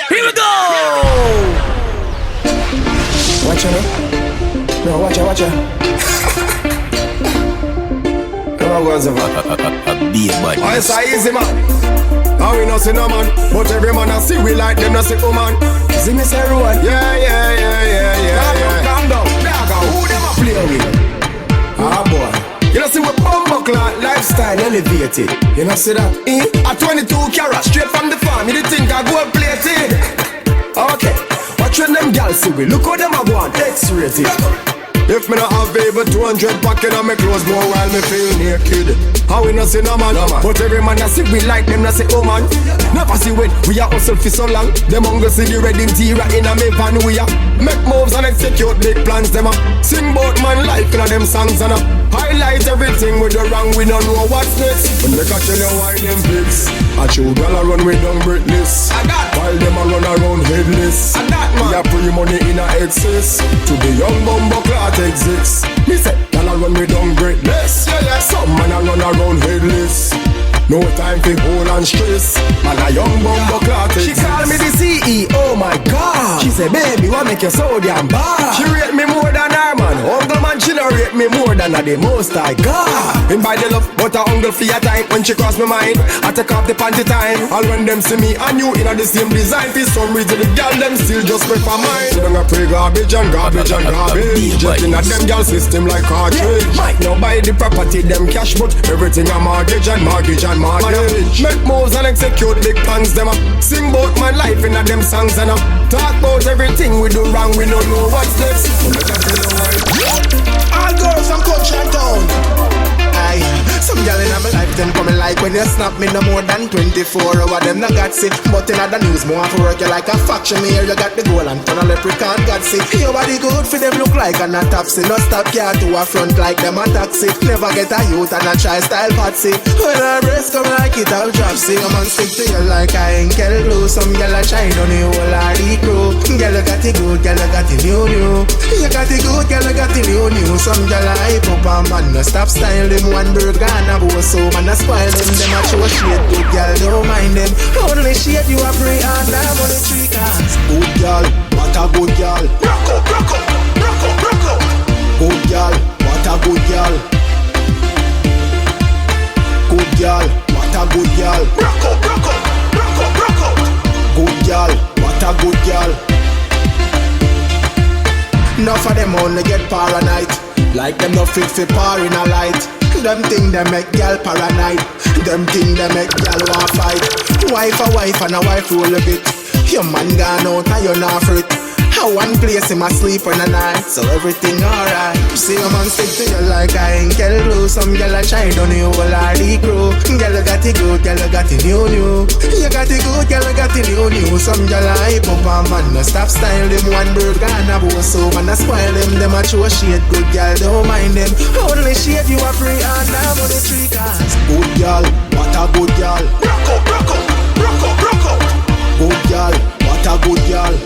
Here we go! Watch out, no, watch out. Come on, go on, Zava. Be a bad. Oh, it's a easy man. How we no see no man, but every man I see we like them no see woman. See me say road. Yeah. Calm down. Dagger, who them a play with? Ah boy. You know see we bumbo clock, lifestyle elevated. You know see that? At 22 carats, straight from the farm. You think I go plated? Okay. Watch when them gals see we. Look how them a go on X-rated. If me not have over 200 pocket on me clothes more while me feel naked. How we not see no man, but every man that see we like them not say oh man. Never see when we are hustle for so long. Them hunger see the red interior in a me van we are make moves and execute big plans. Them a sing bout man life in a them songs and a highlight everything with the wrong. We don't know what's next. When they catch you why them pigs. I chew gal a run with them breathless. While them a run around headless. We a free money in a excess. To the young bumbo clot exists. Me say, y'all a run with them greatness. Yeah. Some man a run around headless. No time for hold and stress. Man a young bumbo clot exists. She call me the CEO, my God. She say, baby, what make you so damn bad? She rate me more than her man. Uncle man, she don't rate me more than the most I got. In by the love, but a uncle for your time. When she cross my mind, I take off the panty time. All when them see me and you in a the same design. For some reason the girl them still just prefer mine. She don't pray garbage and garbage. Just in a them girl system like cartridge. Might not buy the property, them cash, but everything a mortgage. Make moves and execute big plans. Them up sing bout my life in a them songs and up talk about everything we do wrong. We don't know what's next. All girls from country and town. Aye, some girl in my life them coming like when you snap me no more than 24 hours. Them not got sick, but in other news more for work you like a faction. Me here you got the goal and turn a leprechaun got sick. Your body good for them look like a not topsy. No stop car to a front like them a taxi. Never get a youth and a try style patsy. When her breast come like it all drop. See I'm on stick to you like I ain't get glue. Some girl a shine on the whole of the crew. Girl you got it good, girl you got it new. You got it good, girl you got it new. Some girl a hype up and man no stop style them. One bird gone a bow so man a spoil them. Them a show shade, good girl don't mind them. Only shade you a pray and I'm on the tree cars. Good girl, what a good girl. Rock up. Good girl, what a good girl. Good girl, what a good girl. Rock up. Good girl, what a good girl. Enough of them only get paranoid. Like them no fit for par in a light. Them thing they make gal paranoid. Them thing they make gal want fight. Wife a wife and a wife roll a bit. Your man gone out and you're not for it. I one place him asleep on a night, so everything alright. See a man stick to you like I ain't get blue. Some gal a shine on the whole of the crew. Gal you got it good, gal you got it new. You got it good, gal you got it new. Some gal a hype up and man no stop style them. One bird gone a bow so man a spoil them. Them a show shade, good gal don't mind them. Only shade you a free and I'm on the tree cars. Good gal, what a good gal. Rock up. Good gal, what a good gal.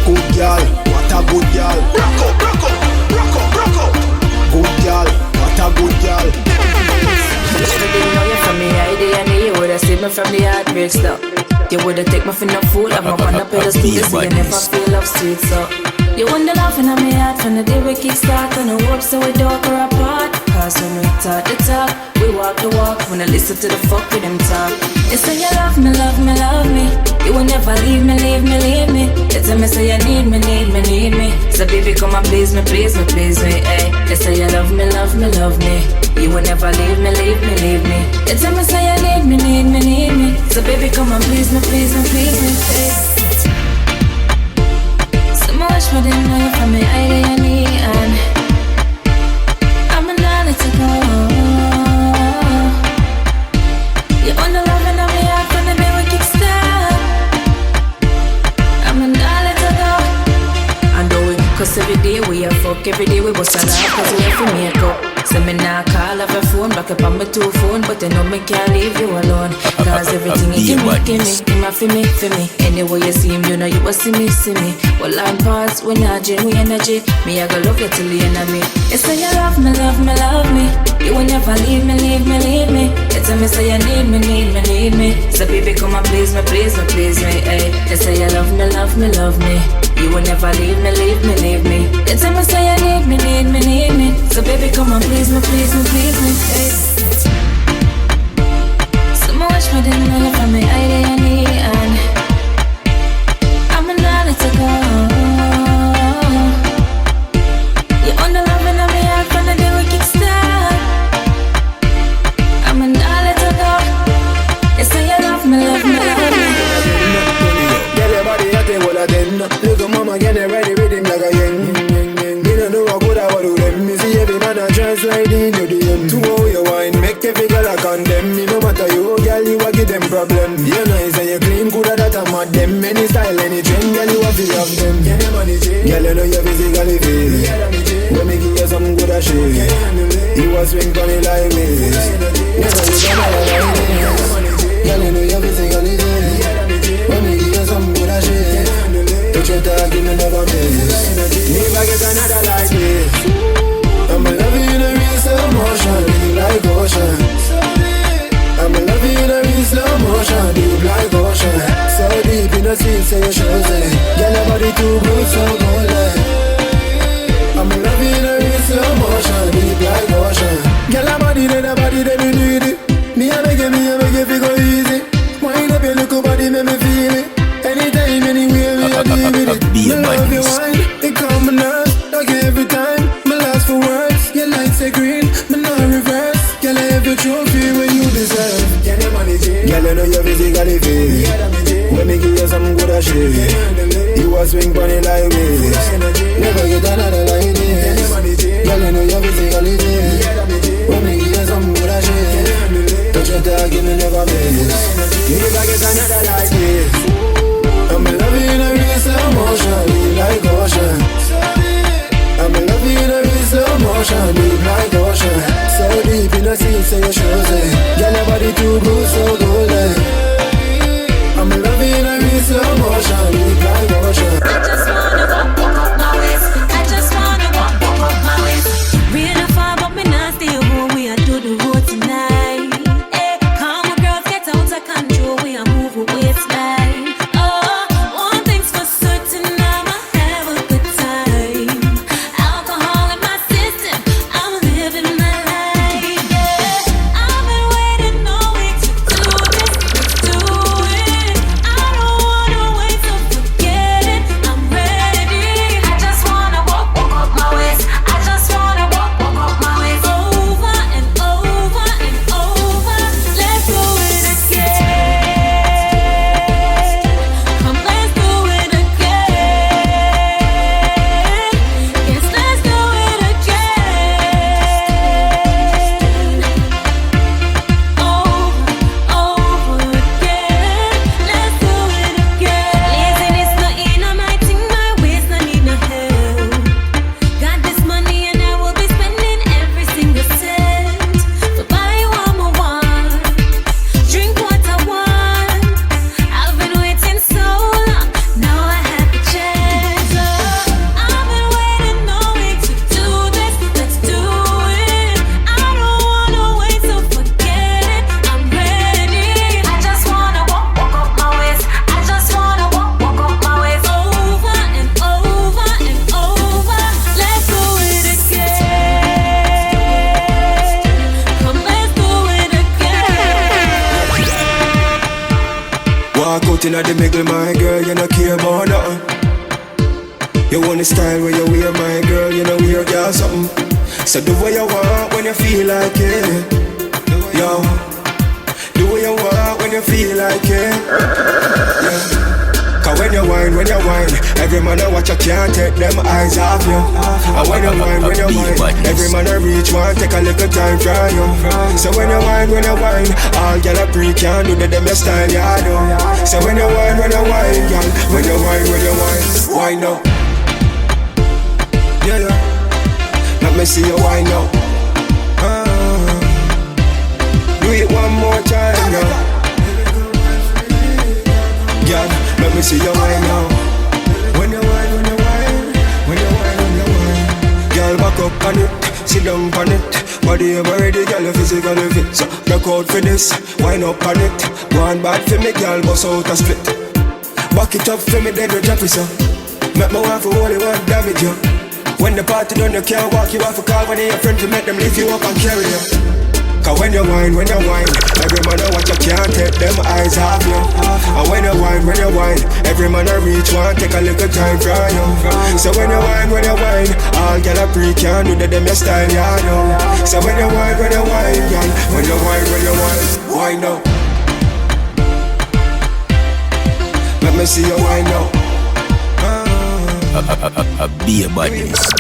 Good girl, what a good girl. Rock up. Good girl, what a good girl. If you didn't know you from me ID and you woulda seen me from the heartbreak stuff. You woulda take me for no food. I'm up on the pedestal, so you never feel off street. So you wonder laughing at me heart from the day we kick start. And I hope so we don't go apart. Cause when we talk the talk, we walk the walk. When I listen to the fuck with them talk. You say you love me. You will never leave me. You tell me say you need me. So baby come and please me. Ay. You say you love me. You will never leave me. You tell me say you need me. So baby come and please me. Ay. So much more than know you from me ID and and I'm an honor to go. You on the love and I'm the heart from the day we kick start. I'm an honor to go. And do it cause every day we a fuck, every day we bust a laugh. Cause we have to make up. So me nah call off your phone, back up on my 2 phone, but you know me can't leave you alone. Cause everything you give me, him a for me. Anyway you see him, you know you will see me. Well I'm past, we not we energy. Me I go love you till the end of me. You say you love me. You will never leave me. You tell me say you need me. So baby come and please me. Hey, you say you love me. You will never leave me. You tell me say you need me. So baby come and please me. Hey. So much more than know you from me, I need and I'm not let it go. You on the love and I'm here from the day we kickstart. I'm not let it go. You say you love me. Get your body at the wall again. Look at mama getting ready with him like a yang. You don't know what good I want to them. Me see every man a translate into the end. To how you wine, make every girl a condemn. Me no matter you, girl, you a give them problem. You nice and you clean, good at that I'm at them. Any style, any trend, girl, you a feel of them. Girl, you know you physically fit. When me give you some good a shit, you a swing funny like this. Never you gonna like this. Girl, you know you physically fit. When me give you some good a shit, put your dog in the never miss. Never get another like this. I'm loving you in a real slow motion, deep like ocean. I'm loving you in a real slow motion, deep like ocean. So deep in the sea, say you should say. Girl, your body too good, so golden. I'm loving you in a real slow motion, deep like ocean. Girl, your body, then you need it. Me a make it feel go easy. Wind up your little body, make me feel it. Anytime, anywhere, me a deal with it. Me love your wine, it calm my nerves. Like every time, me last for words. Your lights are green, me not reverse. Girl, I have your trophy when you deserve. Girl, you know you physically fit. When me give you some good shit, you a swing funny like this. Never get another like this. Girl, you know you physically fit. When me give you some good shit, touch your dog and you never miss. You never get another like this. I'm loving you in a real slow motion, deep like ocean. I'm loving you in a real slow motion, deep like ocean. So deep in the sea, say you should say. Girl, your body too good, so golden. I'm loving you in a real slow motion, deep like ocean. I just wanna walk up my waist. I just wanna walk up my waist. Real far, but me not stay home. We are do the road tonight. Hey, come on, girls, get out of control. We are moving waistline. One thing's for certain, I'ma have a good time. Alcohol in my system, I'm living my life. Yeah, I've been waiting all week to do this. Let's do it. I don't wanna wait, so forget it. I'm ready. I just wanna walk up my waist. I just wanna walk up my waist. Over and over and over. Let's do it again. Come, let's do it again. Yes, let's do it again. Over again. Let's do it again. Laziness not in my thing, my waist no need no help. Got this money and I will be spending every single cent. So buy what I want, drink what I want. I've been waiting so long, now I have the chance. I've been waiting all week to do this. Let's do it. I don't wanna wait, so forget it. I'm ready. I just wanna walk up my waist. I just wanna walk up my waist. Over and over and over. Let's do it again. Come, let's do it again. Walk out inna the middle, my girl, you no care about nothing. You want the style where you wear, my girl, you know wear girl something. So do what you want when you feel like it. Yo, do what you want when you feel like it. Yeah. Cause when you whine, every man I watch you can't take them eyes off you. And when you whine, every man I reach one, take a little time from you. So when you whine, all gyal a pre can do the them your style, yeah, I know. So when you whine, gyal, when you whine now. Yeah, let me see you whine now. it one more time now. Girl, let me see your wine now. When you wine, when you wine, when you wine, when you wine. Girl, back up on it, sit down on it. Body ever ready, girl, you physically fit. So, look out for this, wine up on it. Go on bad for me, girl, bust out a split. Back it up for me, then you drop it, so. Make my wife for only one damage, you. When the party done, you can't walk, you have to call one of your friends to make them lift you up and carry you. Cause when you wine, every man I watch, you can't take them eyes off you. And when you wine, every man I reach one, take a little time from you. So when you wine, all gyal a pre can do them your style, yeah, know. So when you wine, gyal, when you wine, wine now. Let me see you wine now. A beer badness.